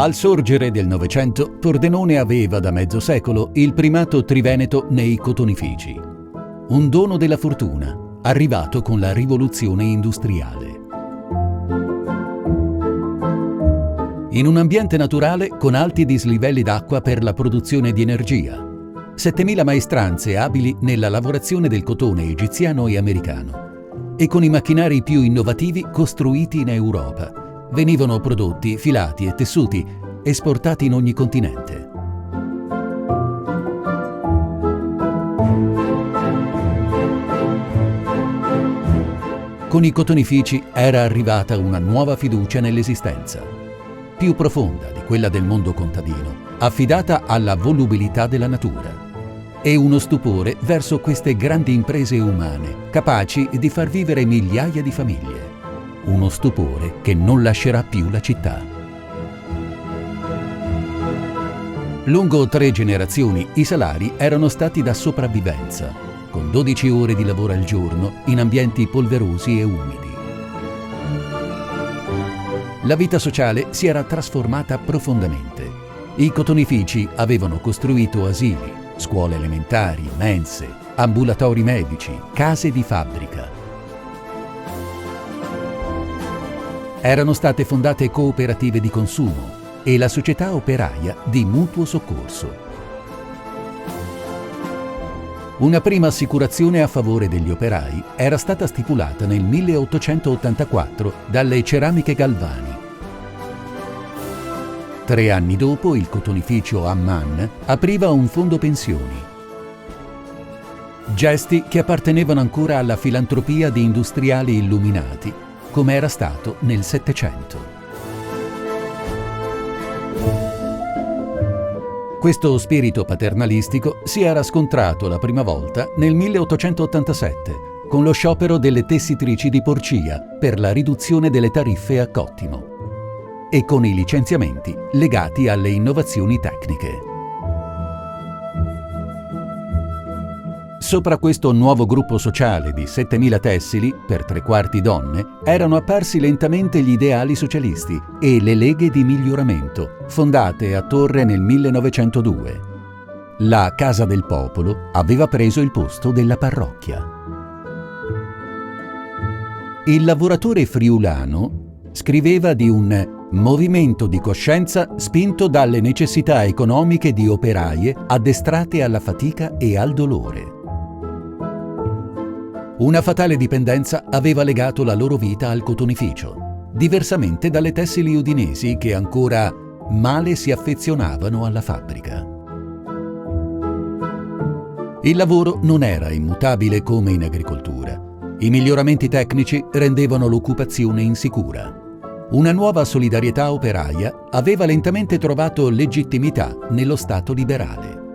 Al sorgere del Novecento, Pordenone aveva da mezzo secolo il primato triveneto nei cotonifici. Un dono della fortuna, arrivato con la rivoluzione industriale. In un ambiente naturale con alti dislivelli d'acqua per la produzione di energia. 7.000 maestranze abili nella lavorazione del cotone egiziano e americano. E con i macchinari più innovativi costruiti in Europa. Venivano prodotti, filati e tessuti, esportati in ogni continente. Con i cotonifici era arrivata una nuova fiducia nell'esistenza, più profonda di quella del mondo contadino, affidata alla volubilità della natura, e uno stupore verso queste grandi imprese umane, capaci di far vivere migliaia di famiglie. Uno stupore che non lascerà più la città. Lungo 3 generazioni i salari erano stati da sopravvivenza, con 12 ore di lavoro al giorno in ambienti polverosi e umidi. La vita sociale si era trasformata profondamente. I cotonifici avevano costruito asili, scuole elementari, mense, ambulatori medici, case di fabbrica. Erano state fondate cooperative di consumo e la società operaia di mutuo soccorso. Una prima assicurazione a favore degli operai era stata stipulata nel 1884 dalle Ceramiche Galvani. 3 anni dopo il cotonificio Amman apriva un fondo pensioni. Gesti che appartenevano ancora alla filantropia di industriali illuminati, come era stato nel Settecento. Questo spirito paternalistico si era scontrato la prima volta nel 1887 con lo sciopero delle tessitrici di Porcia per la riduzione delle tariffe a cottimo e con i licenziamenti legati alle innovazioni tecniche. Sopra questo nuovo gruppo sociale di 7.000 tessili, per 3/4 donne, erano apparsi lentamente gli ideali socialisti e le leghe di miglioramento, fondate a Torre nel 1902. La Casa del Popolo aveva preso il posto della parrocchia. Il lavoratore friulano scriveva di un movimento di coscienza spinto dalle necessità economiche di operaie addestrate alla fatica e al dolore. Una fatale dipendenza aveva legato la loro vita al cotonificio, diversamente dalle tessili udinesi che ancora male si affezionavano alla fabbrica. Il lavoro non era immutabile come in agricoltura. I miglioramenti tecnici rendevano l'occupazione insicura. Una nuova solidarietà operaia aveva lentamente trovato legittimità nello Stato liberale.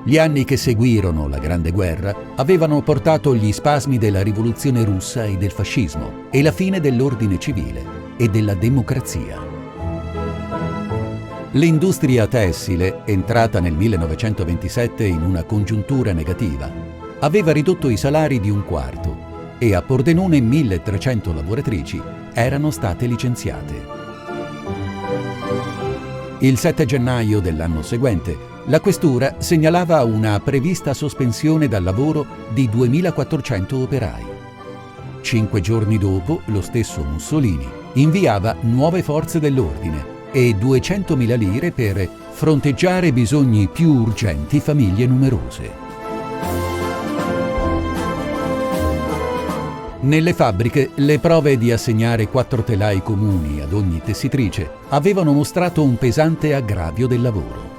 Gli anni che seguirono la Grande Guerra avevano portato gli spasmi della rivoluzione russa e del fascismo e la fine dell'ordine civile e della democrazia. L'industria tessile, entrata nel 1927 in una congiuntura negativa, aveva ridotto i salari di 1/4 e a Pordenone 1.300 lavoratrici erano state licenziate. Il 7 gennaio dell'anno seguente la questura segnalava una prevista sospensione dal lavoro di 2.400 operai. 5 giorni dopo, lo stesso Mussolini inviava nuove forze dell'ordine e 200.000 lire per fronteggiare bisogni più urgenti famiglie numerose. Nelle fabbriche, le prove di assegnare 4 telai comuni ad ogni tessitrice avevano mostrato un pesante aggravio del lavoro.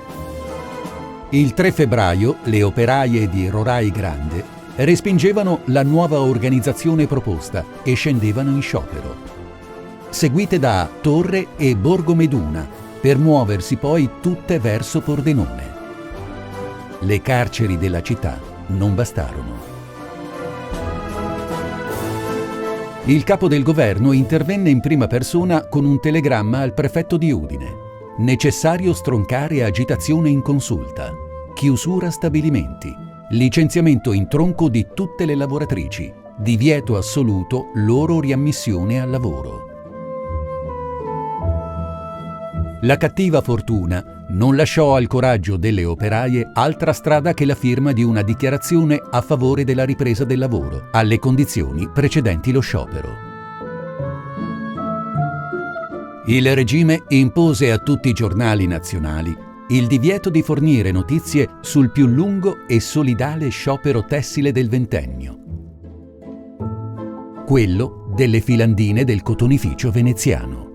Il 3 febbraio le operaie di Rorai Grande respingevano la nuova organizzazione proposta e scendevano in sciopero, seguite da Torre e Borgomeduna, per muoversi poi tutte verso Pordenone. Le carceri della città non bastarono. Il capo del governo intervenne in prima persona con un telegramma al prefetto di Udine. Necessario stroncare agitazione in consulta, chiusura stabilimenti, licenziamento in tronco di tutte le lavoratrici, divieto assoluto loro riammissione al lavoro. La cattiva fortuna non lasciò al coraggio delle operaie altra strada che la firma di una dichiarazione a favore della ripresa del lavoro, alle condizioni precedenti lo sciopero. Il regime impose a tutti i giornali nazionali il divieto di fornire notizie sul più lungo e solidale sciopero tessile del ventennio, quello delle filandine del cotonificio veneziano.